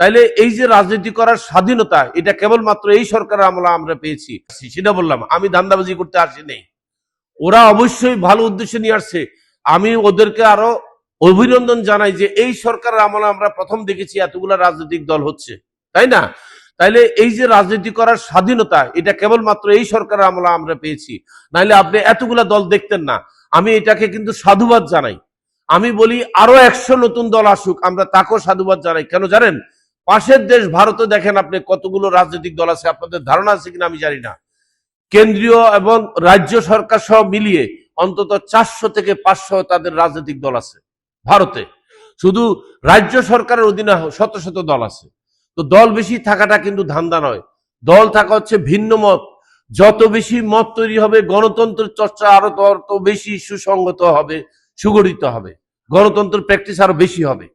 তাইলে এই যে রাজনীতি করার স্বাধীনতা, এটা কেবলমাত্র এই সরকারের আমলে আমরা পেয়েছি। সেটা বললাম, আমি ধান্দাবাজি করতে আসি নেই। ওরা অবশ্যই ভালো উদ্দেশ্যে নিয়ে আসছে। আমি ওদেরকে আরো অভিনন্দন জানাই যে এই সরকারের আমলে আমরা প্রথম দেখেছি এতগুলা রাজনৈতিক দল হচ্ছে, তাই না? তাইলে এই যে রাজনীতি করার স্বাধীনতা, এটা কেবলমাত্র এই সরকারের আমলে আমরা পেয়েছি, নাইলে আপনি এতগুলা দল দেখতেন না। আমি এটাকে কিন্তু সাধুবাদ জানাই। আমি বলি আরো 100 নতুন দল আসুক, আমরা তাকেও সাধুবাদ জানাই। কেন জানেন? পাশের দেশ ভারতে দেখেন আপনি কতগুলো রাজনৈতিক দল আছে, আপনাদের ধারণা আছে কিনা আমি জানি না। কেন্দ্রীয় এবং রাজ্য সরকার সহ মিলিয়ে অন্তত 400 থেকে 500 তাদের রাজনৈতিক দল আছে ভারতে। শুধু রাজ্য সরকারের অধীনে শত শত দল আছে। তো দল বেশি থাকাটা কিন্তু ধান্দা নয়, দল থাকা হচ্ছে ভিন্ন মত। যত বেশি মত তৈরি হবে, গণতন্ত্রের চর্চা আরো তত বেশি সুসংগত হবে, সুগঠিত হবে, গণতন্ত্রের প্র্যাকটিস আরো বেশি হবে।